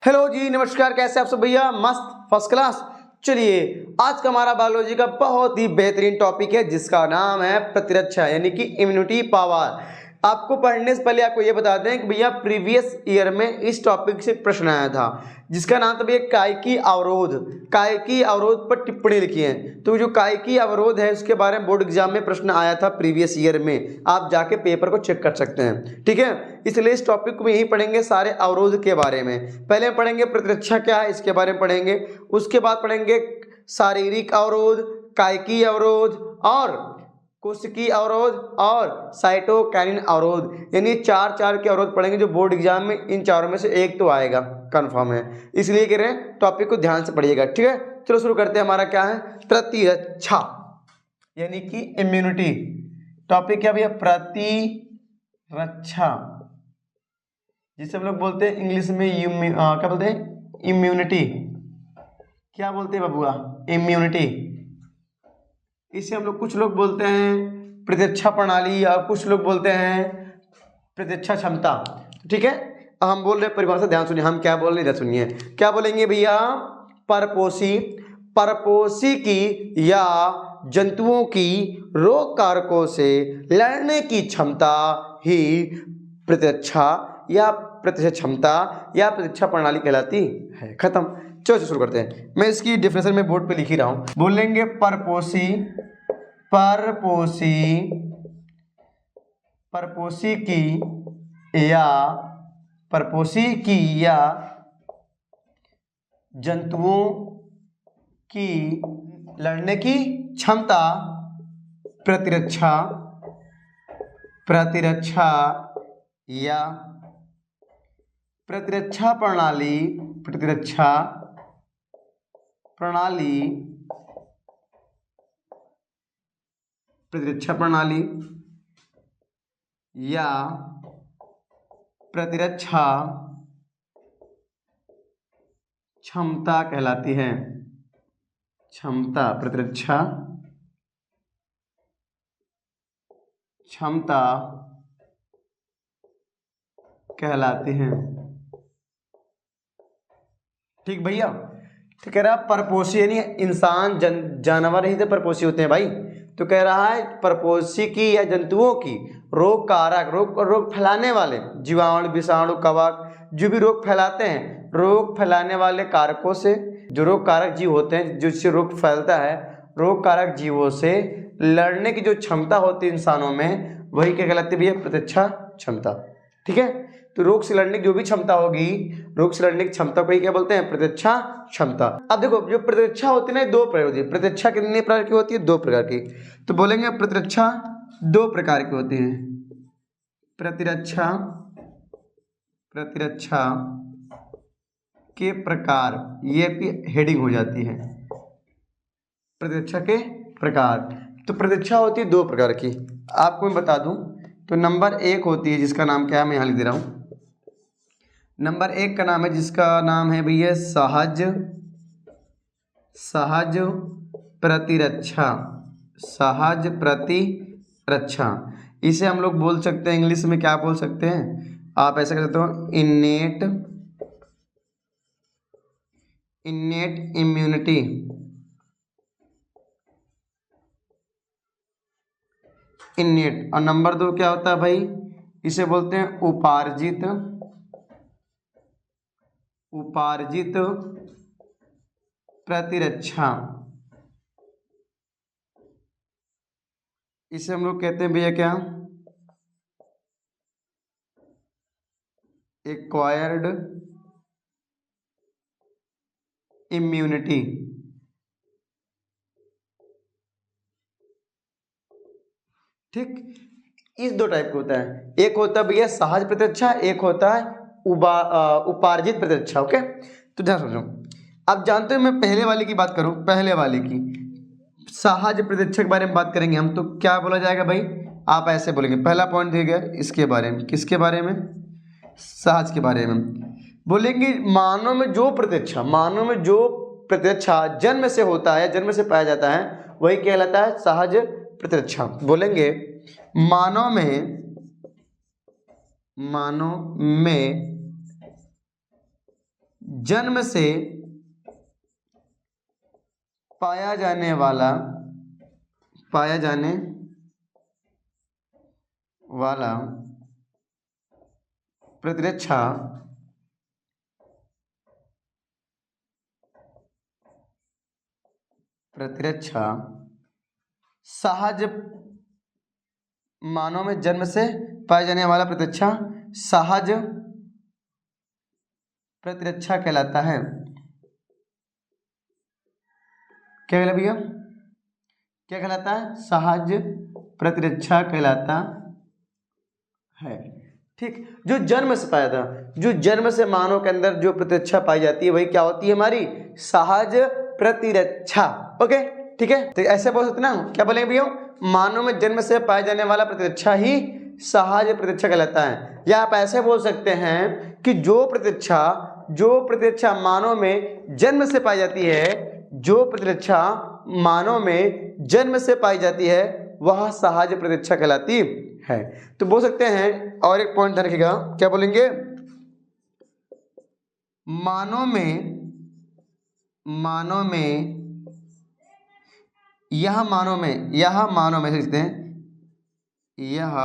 Hello जी, नमस्कार। कैसे आप सब भैया? मस्त, फर्स्ट क्लास। चलिए, आज का हमारा बायोलॉजी का बहुत ही बेहतरीन टॉपिक है जिसका नाम है प्रतिरक्षा यानी कि इम्यूनिटी पावर। आपको पढ़ने से पहले आपको ये बता दें कि भैया प्रीवियस ईयर में इस टॉपिक से प्रश्न आया था जिसका नाम था भैया कायिकी अवरोध। कायिकी अवरोध पर टिप्पणी लिखी है। तो जो कायिकी अवरोध है उसके बारे में बोर्ड एग्जाम में प्रश्न आया था प्रीवियस ईयर में। आप जाके पेपर को चेक कर सकते हैं, ठीक है। इसलिए इस टॉपिक को यही पढ़ेंगे सारे अवरोध के बारे में। पहले पढ़ेंगे प्रतिरक्षा क्या है, इसके बारे में पढ़ेंगे। उसके बाद पढ़ेंगे शारीरिक अवरोध, कायिकी अवरोध और कोशिकीय अवरोध और साइटोकाइनिन अवरोध, यानी चार के अवरोध पढ़ेंगे जो बोर्ड एग्जाम में इन चारों में से एक तो आएगा, कंफर्म है। इसलिए कह रहे हैं टॉपिक को ध्यान से पढ़िएगा, ठीक है। चलो शुरू करते हैं। हमारा क्या है? प्रतिरक्षा यानी कि इम्यूनिटी। टॉपिक क्या भैया? प्रतिरक्षा, जिसे हम लोग बोलते हैं इंग्लिश में क्या बोलते हैं? इम्यूनिटी। क्या बोलते हैं बबुआ? इम्यूनिटी। इसे हम लोग कुछ लोग बोलते हैं प्रतिरक्षा प्रणाली या कुछ लोग बोलते हैं प्रतिरक्षा क्षमता, ठीक है। अब हम बोल रहे हैं परिभाषा, ध्यान सुनिए। हम क्या बोल रहे हैं, सुनिए। क्या बोलेंगे भैया? परपोषी की या जंतुओं की रोग कारकों से लड़ने की क्षमता ही प्रतिरक्षा या प्रतिरक्षा क्षमता या प्रतिरक्षा प्रणाली कहलाती है। खत्म। चलो शुरू करते हैं। मैं इसकी डेफिनेशन में बोर्ड पे लिख ही रहा हूं। बोलेंगे परपोषी की या जंतुओं की लड़ने की क्षमता प्रतिरक्षा या प्रतिरक्षा प्रणाली या प्रतिरक्षा क्षमता कहलाती है। प्रतिरक्षा क्षमता कहलाती हैं, ठीक भैया। तो कह रहा परपोषी यानी इंसान जानवर ही तो परपोषी होते हैं भाई। तो कह रहा है परपोषी की या जंतुओं की रोग कारक, रोग फैलाने वाले जीवाणु, विषाणु, कवक, जो भी रोग फैलाते हैं, रोग फैलाने वाले कारकों से, जो रोग कारक जीव होते हैं जिससे रोग फैलता है, रोग कारक जीवों से लड़ने की जो क्षमता होती है इंसानों में, वही क्या कहलाती है भैया? प्रतिरक्षा क्षमता, ठीक है। तो रोग से लड़ने की जो भी क्षमता होगी, रोग से लड़ने की क्षमता को ही क्या बोलते हैं? प्रतिरक्षा क्षमता। अब देखो, जो प्रतिरक्षा होती है ना, दो प्रकार होती है। प्रतिरक्षा कितने प्रकार की होती है? दो प्रकार की। तो बोलेंगे प्रतिरक्षा दो प्रकार की होती है। प्रतिरक्षा के प्रकार, ये भी हेडिंग हो जाती है। प्रतिरक्षा के प्रकार। तो प्रतिरक्षा होती है दो प्रकार की। आपको मैं बता दूं तो नंबर एक होती है जिसका नाम क्या है, मैं यहाँ लिख दे रहा हूँ। नंबर एक का नाम है जिसका नाम है भैया सहज प्रतिरक्षा। इसे हम लोग बोल सकते हैं, इंग्लिश में क्या बोल सकते हैं? आप ऐसा कर सकते हो, इन्नेट इम्यूनिटी। इन्नेट। और नंबर दो क्या होता है भाई? इसे बोलते हैं उपार्जित प्रतिरक्षा। इसे हम लोग कहते हैं भैया क्या? Acquired immunity. ठीक। इस दो टाइप का होता है। एक होता है भैया सहज प्रतिरक्षा, एक होता है उपार्जित प्रतिरक्षा। ओके, तो ध्यान समझो। अब जानते हो, मैं पहले वाले की बात करूं, पहले वाले की सहज प्रतिरक्षा के बारे में बात करेंगे हम, तो क्या बोला जाएगा भाई? आप ऐसे बोलेंगे, पहला पॉइंट दिया गया इसके बारे में। किसके बारे में? सहज के बारे में। बोलेंगे मानव में जो प्रतिरक्षा जन्म से होता है, जन्म से पाया जाता है, वही कहलाता है सहज प्रतिरक्षा। बोलेंगे मानव में जन्म से पाया जाने वाला प्रतिरक्षा सहज मानव में जन्म से पाया जाने वाला प्रतिरक्षा सहज प्रतिरक्षा कहलाता है। क्या कहलाता भैया? क्या कहलाता है? सहज प्रतिरक्षा कहलाता है। ठीक, जो जन्म से पाया था, जो जन्म से मानव के अंदर जो प्रतिरक्षा पाई जाती है वही क्या होती है? हमारी सहज प्रतिरक्षा। ओके, ठीक है। तो ऐसे बोल सकते ना, क्या बोलेंगे भैया? मानव में जन्म से पाया जाने वाला प्रतिरक्षा ही सहज प्रतिरक्षा कहलाता है। या आप ऐसे बोल सकते हैं कि जो प्रतिरक्षा मानव में जन्म से पाई जाती है, जो प्रतिरक्षा मानव में जन्म से पाई जाती है वह सहज प्रतिरक्षा कहलाती है। तो बोल सकते हैं, और एक पॉइंट ध्यान रखिएगा, क्या बोलेंगे? मानव में यह लिखते हैं, यह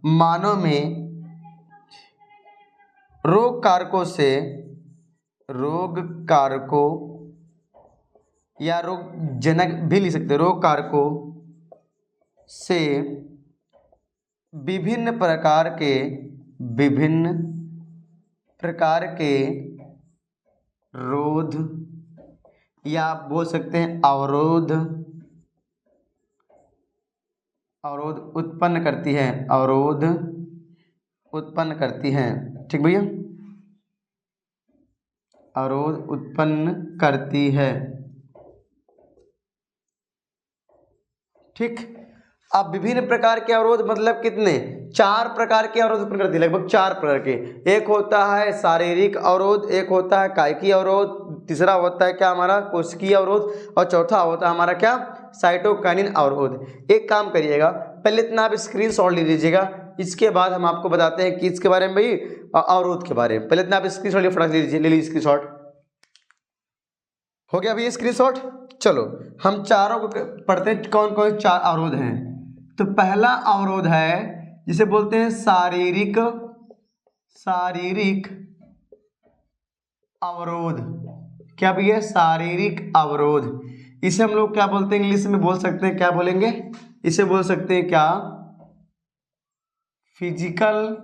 मानव में रोग कारकों या रोग जनक भी लिख सकते हैं, रोग कारकों से विभिन्न प्रकार के रोध या आप बोल सकते हैं अवरोध उत्पन्न करती है। ठीक भैया, अवरोध उत्पन्न करती है। ठीक, अब विभिन्न प्रकार के अवरोध मतलब कितने? 4 प्रकार के अवरोध उत्पन्न करती है, लगभग 4 प्रकार के। एक होता है शारीरिक अवरोध, एक होता है कायिकी अवरोध, तीसरा होता है क्या हमारा कोशिकीय अवरोध, और चौथा होता है हमारा क्या साइटोकाइनिन अवरोध। एक काम करिएगा, पहले इतना आप स्क्रीनशॉट ले लीजिएगा, इसके बाद हम आपको बताते हैं कि इसके बारे में भाई अवरोध के बारे में। पहले इतना आप स्क्रीनशॉट फटाक ले लीजिए स्क्रीनशॉट। हो गया भैया स्क्रीनशॉट? चलो हम चारों को पढ़ते हैं, कौन कौन 4 अवरोध हैं। तो पहला अवरोध है जिसे बोलते हैं शारीरिक अवरोध। क्या भैया? शारीरिक अवरोध। इसे हम लोग क्या बोलते हैं? इंग्लिश में बोल सकते हैं, क्या बोलेंगे इसे? बोल सकते हैं क्या? Physical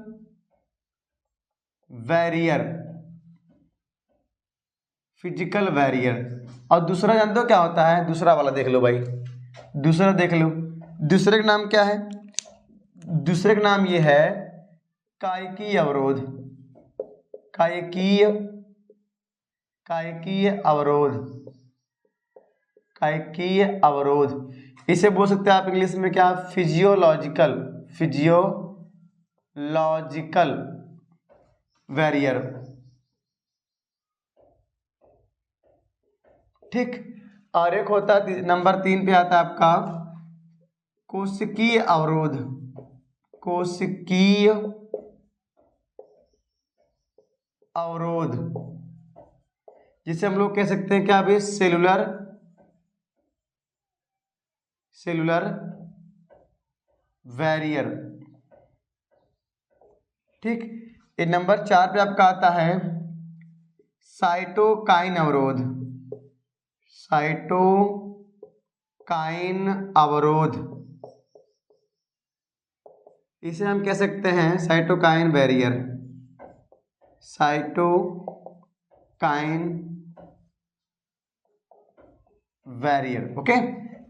barrier. और दूसरा जानते हो क्या होता है? दूसरा वाला देख लो भाई, दूसरा देख लो। दूसरे का नाम क्या है? दूसरे का नाम ये है कायिकीय अवरोध। कायिकीय अवरोध। इसे बोल सकते हैं आप इंग्लिश में क्या? Physiological barrier. ठीक, और एक होता है नंबर 3 पे आता है आपका कोशिकीय अवरोध। जिसे हम लोग कह सकते हैं क्या भाई? Cellular barrier. ठीक, ये नंबर 4 पे आपका आता है साइटोकाइन अवरोध। इसे हम कह सकते हैं साइटोकाइन बैरियर। ओके,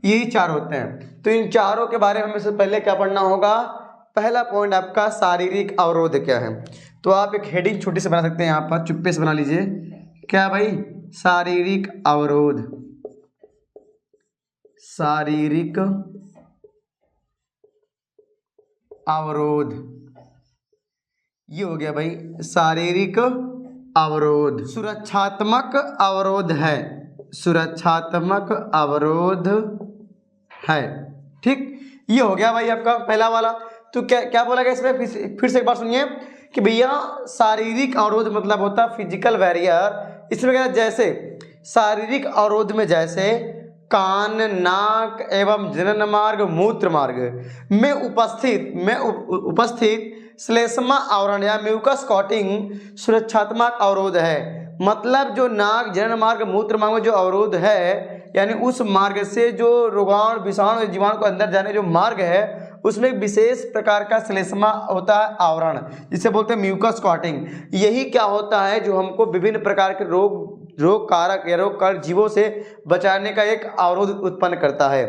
यही 4 होते हैं। तो इन चारों के बारे में हमें से पहले क्या पढ़ना होगा? पहला पॉइंट आपका शारीरिक अवरोध क्या है। तो आप एक हेडिंग छोटी से बना सकते हैं, यहाँ पर चुप्पे से बना लीजिए। क्या भाई? शारीरिक अवरोध। ये हो गया भाई शारीरिक अवरोध। सुरक्षात्मक अवरोध है। ठीक, ये हो गया भाई आपका पहला वाला। तो क्या बोला गया इसमें? फिर से एक बार सुनिए कि भैया शारीरिक अवरोध मतलब होता है फिजिकल बैरियर इसमें क्या, जैसे शारीरिक अवरोध में जैसे कान, नाक एवं जनन मार्ग, मूत्र मार्ग में उपस्थित श्लेष्मा आवरण या म्यूकस कोटिंग सुरक्षात्मक अवरोध है। मतलब जो नाक, जनन मार्ग, मूत्र मार्ग में जो अवरोध है, यानी उस मार्ग से जो रोगाणु, विषाणु, जीवाणु को अंदर जाने जो मार्ग है उसमें एक विशेष प्रकार का श्लेष्मा होता है आवरण, जिसे बोलते हैं म्यूकस कोटिंग। यही क्या होता है जो हमको विभिन्न प्रकार के रोग कारक या रोग कारक जीवों से बचाने का एक अवरोध उत्पन्न करता है।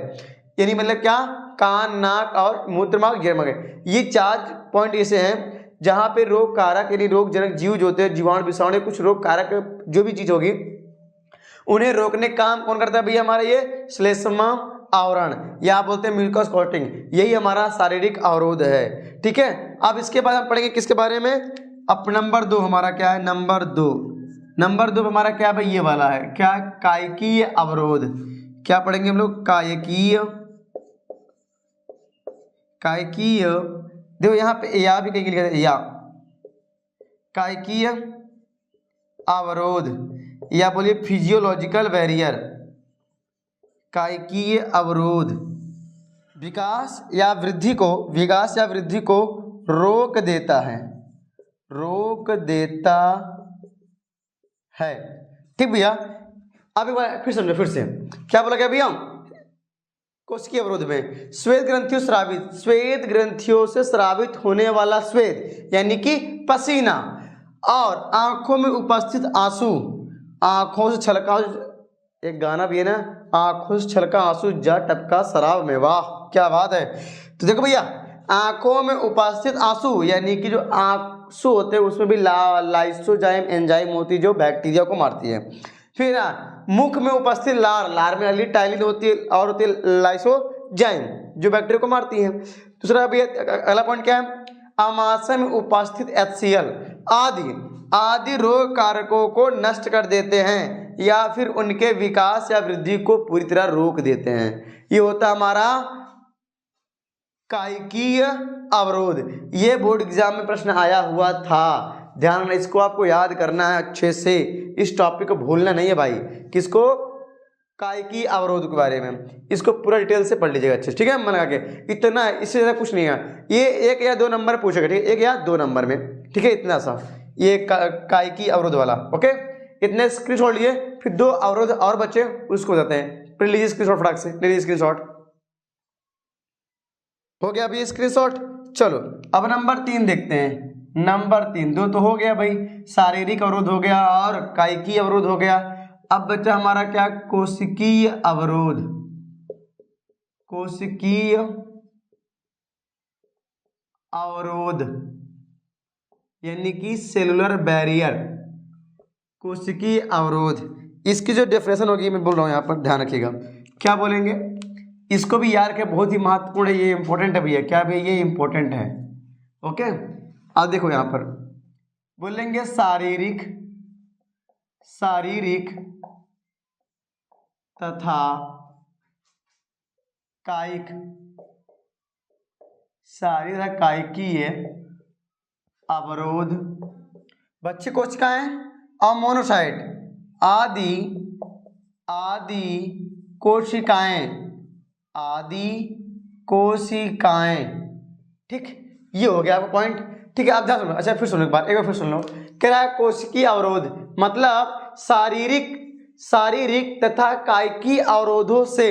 यानी मतलब क्या, कान, नाक और मूत्र मार्ग, जनन मार्ग, ये 4 पॉइंट ऐसे हैं जहाँ पे रोग कारक यानी रोगजनक जीव जो होते हैं, जीवाणु, विषाणु, कुछ रोग कारक जो भी चीज होगी उन्हें रोकने का काम कौन करता है भैया, हमारा ये श्लेष्मा आवरण या बोलते हैं म्यूकस कोटिंग, यही हमारा शारीरिक अवरोध है। ठीक है, अब इसके बाद हम पढ़ेंगे किसके बारे में, अब नंबर 2 हमारा क्या है, नंबर दो हमारा क्या भाई, ये वाला है क्या, कायकीय अवरोध। क्या पढ़ेंगे हम लोग, कायकीय, देखो यहाँ पे या भी कहीं लिखा है, या कायकीय अवरोध या बोलिए फिजियोलॉजिकल बैरियर। कायकीय अवरोध विकास या वृद्धि को रोक देता है। ठीक भैया, अब एक बार फिर समझो, फिर से क्या बोला गया भैया, कोशिकीय अवरोध में श्वेत ग्रंथियों से स्रावित होने वाला श्वेत यानी कि पसीना और आंखों में उपस्थित आंसू, आंखों से छलका, एक गाना भी है ना, आंखों से छलका आंसू जा टपका शराब में, वाह क्या बात है। तो देखो भैया, आंखों में उपस्थित आंसू यानी कि जो आंसू होते हैं उसमें भी लाइसोजाइम एंजाइम होती है जो बैक्टीरिया को मारती है। फिर मुख में उपस्थित लार में टाइलिन होती है और होती है लाइसोजाइम जो बैक्टीरिया को मारती है। दूसरा भैया अगला पॉइंट क्या है, आमाशय में उपस्थित HCl आदि रोग कारकों को नष्ट कर देते हैं या फिर उनके विकास या वृद्धि को पूरी तरह रोक देते हैं। ये होता हमारा कायकीय अवरोध। ये बोर्ड एग्जाम में प्रश्न आया हुआ था, ध्यान रखना, इसको आपको याद करना है अच्छे से, इस टॉपिक को भूलना नहीं है भाई। किसको, कायकीय अवरोध के बारे में, इसको पूरा डिटेल से पढ़ लीजिएगा अच्छे से, ठीक है, मन लगा के, इतना, इससे ज़्यादा कुछ नहीं है। ये 1 या 2 नंबर पूछेगा, ठीक है, 1 या 2 नंबर में, ठीक है, इतना सा ये कायकीय अवरोध वाला। ओके, इतने स्क्रीनशॉट लिए, फिर 2 अवरोध और बचे उसको बताते हैं। फिर लीजिए स्क्रीनशॉट, फटाक से लीजिए स्क्रीनशॉट, हो गया अभी स्क्रीनशॉट। चलो अब नंबर 3 देखते हैं। नंबर 3, 2 तो हो गया भाई, शारीरिक अवरोध हो गया और कायकीय अवरोध हो गया। अब बचा हमारा क्या, कोशिकीय अवरोध। कोशिकीय अवरोध यानी कि सेलुलर बैरियर, कोशिकीय अवरोध। इसकी जो डेफिनेशन होगी मैं बोल रहा हूं यहाँ पर, ध्यान रखिएगा। क्या बोलेंगे, इसको भी यार के बहुत ही महत्वपूर्ण है, ये इंपॉर्टेंट है भैया। क्या भैया, ये इंपॉर्टेंट है। ओके, अब देखो यहाँ पर बोलेंगे शारीरिक तथा कायकीय अवरोध। बच्चे कोशिकाएं और मोनोसाइट आदि कोशिकाएं, ठीक, ये हो गया आपका पॉइंट। ठीक है, आप ध्यान सुनो, अच्छा फिर सुनो एक बार फिर सुन लो। कह रहा है कोशिकीय अवरोध मतलब शारीरिक तथा कायकीय अवरोधों से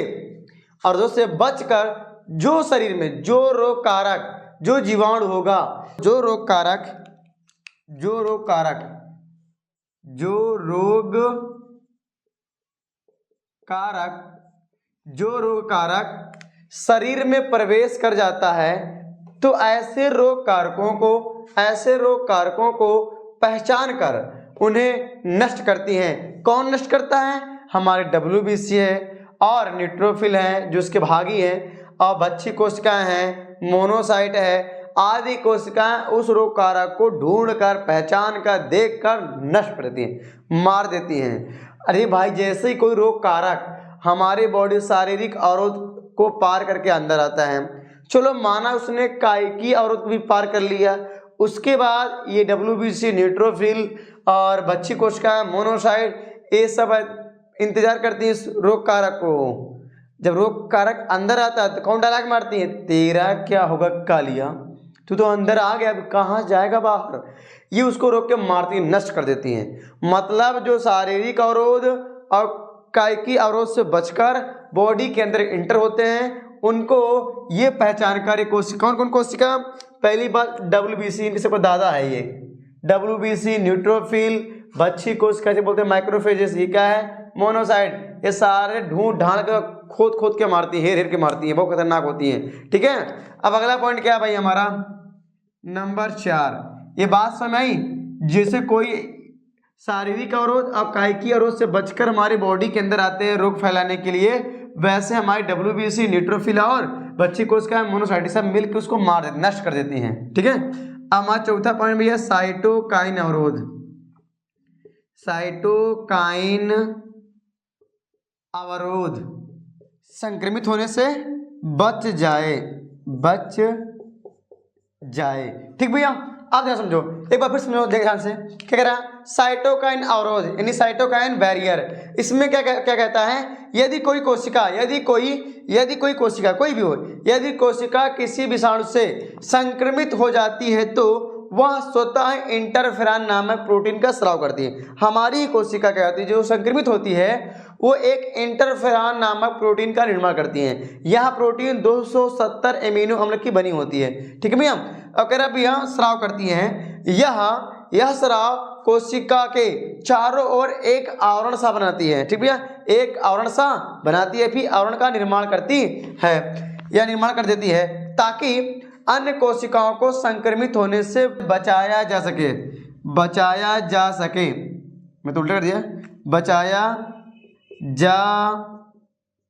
बचकर जो शरीर में जो रोग कारक, जो जीवाणु होगा, जो रोग कारक शरीर में प्रवेश कर जाता है, तो ऐसे रोग कारकों को पहचान कर उन्हें नष्ट करती हैं। कौन नष्ट करता है, हमारे WBC है और न्यूट्रोफिल है जो उसके भागी हैं, और बच्ची कोशिकाएं हैं, मोनोसाइट है, आदि कोशिकाएं उस रोग कारक को ढूंढकर, पहचान कर, देख कर नष्ट कर देती हैं, मार देती हैं। अरे भाई, जैसे ही कोई रोग कारक हमारे बॉडी शारीरिक अवरोध को पार करके अंदर आता है, चलो माना उसने कायकीय अवरोध को भी पार कर लिया, उसके बाद ये WBC, न्यूट्रोफिल और बच्ची कोशिका, मोनोसाइट, ये सब इंतजार करती है इस रोग कारक को। जब रोग कारक अंदर आता है तो कौन डायलॉग मारती है, तेरा क्या होगा कालिया, तू तो अंदर आ गया, अब कहाँ जाएगा बाहर। ये उसको रोक के मारती, नष्ट कर देती हैं। मतलब जो शारीरिक अवरोध और कायिकी अवरोध से बचकर बॉडी के अंदर इंटर होते हैं, उनको ये पहचान कर कोशिका, कौन कौन कोशिका, पहली बात WBC, इनके सबको दादा है ये, WBC, न्यूट्रोफिल, बच्ची कोशिका से बोलते हैं माइक्रोफेजेस, ये क्या है, मोनोसाइट, ये सारे ढूंढ ढांड कर खोद खोद के मारती है, हेर के मारती है, बहुत खतरनाक होती हैं। ठीक है, अब अगला पॉइंट क्या है भाई हमारा, नंबर 4, ये बात समझ आई, जैसे कोई शारीरिक अवरोध और कायिकी अवरोध से बचकर हमारी बॉडी के अंदर आते हैं रोग फैलाने के लिए, वैसे हमारी WBC, न्यूट्रोफिल और बच्ची कोशिका, मोनोसाइट सब मिलकर उसको मार देते, नष्ट कर देती हैं। ठीक है, अब हमारा चौथा पॉइंट भैया साइटोकाइन अवरोध। साइटोकाइन अवरोध संक्रमित होने से बच जाए, बच जाए। ठीक भैया, आप ध्यान समझो, एक बार फिर समझो, देख ध्यान से, क्या कह रहा है, साइटोकाइन अवरोध यानी साइटोकाइन बैरियर। इसमें क्या कहता है, यदि कोई कोशिका, यदि कोई कोशिका कोई भी हो, यदि कोशिका किसी विषाणु से संक्रमित हो जाती है तो वह स्वतः इंटरफेरॉन नामक प्रोटीन का स्राव करती है। हमारी कोशिका क्या होती है, जो संक्रमित होती है वो एक इंटरफेरॉन नामक प्रोटीन का निर्माण करती है। यह प्रोटीन 270 एमिनो अम्ल की बनी होती है। ठीक है भैया, अगर अब यह स्राव करती हैं, यह स्राव कोशिका के चारों ओर एक आवरण सा बनाती है। ठीक भैया, एक आवरण सा बनाती है, फिर आवरण का निर्माण करती है या निर्माण कर देती है, ताकि अन्य कोशिकाओं को संक्रमित होने से बचाया जा सके, बचाया जा सके, मैं तो उल्टा कर दिया, बचाया जा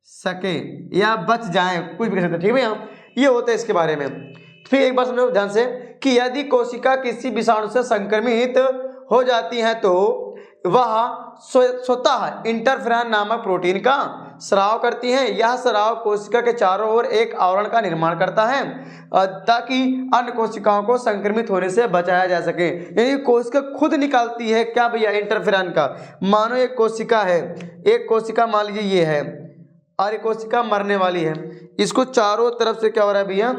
सके या बच जाए, कुछ भी कह सकते हैं। ठीक है भैया, ये होता है इसके बारे में। फिर एक बार समझो ध्यान से कि यदि कोशिका किसी विषाणु से संक्रमित हो जाती है तो वह स्वतः इंटरफेरॉन नामक प्रोटीन का स्राव करती हैं। यह स्राव कोशिका के चारों ओर एक आवरण का निर्माण करता है ताकि अन्य कोशिकाओं को संक्रमित होने से बचाया जा सके। यानी कोशिका खुद निकालती है क्या भैया, इंटरफेरॉन का। मानो एक कोशिका है, एक कोशिका मान लीजिए ये है और एक कोशिका मरने वाली है, इसको चारों तरफ से क्या हो रहा है भैया,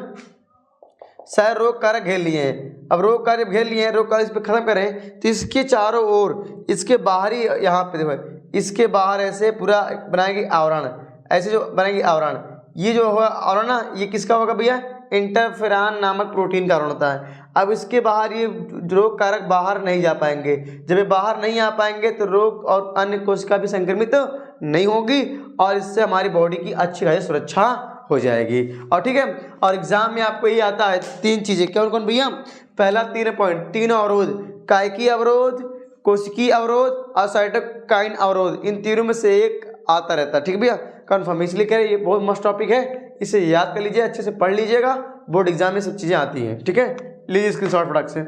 शायद रोग कारक घेर लिए हैं। अब रोग कारक घेर लिए हैं, रोग कारक इस पर खत्म करें तो इसके चारों ओर, इसके बाहरी, यहाँ पे देखो, इसके बाहर ऐसे पूरा बनाएगी आवरण, ऐसे जो बनाएगी आवरण, ये जो होगा आवरण ना, ये किसका होगा भैया, इंटरफेरॉन नामक प्रोटीन का आवरण होता है। अब इसके बाहर ये रोग कारक बाहर नहीं जा पाएंगे। जब ये बाहर नहीं आ पाएंगे तो रोग और अन्य कोशिका भी संक्रमित नहीं होगी और इससे हमारी बॉडी की अच्छी खासी सुरक्षा हो जाएगी। और ठीक है, और एग्जाम में आपको ये आता है 3 चीजें, कौन कौन भैया, पहला 3 पॉइंट, 3 अवरोध, कायिकी अवरोध, कोशिकीय अवरोध और साइटोकाइन अवरोध, इन तीनों में से एक आता रहता है। ठीक है भैया, कन्फर्म, इसलिए कह रहे हैं ये बहुत मस्त टॉपिक है, इसे याद कर लीजिए, अच्छे से पढ़ लीजिएगा, बोर्ड एग्जाम में सब चीजें आती हैं। ठीक है, लीजिए स्क्रीनशॉट फटाक से।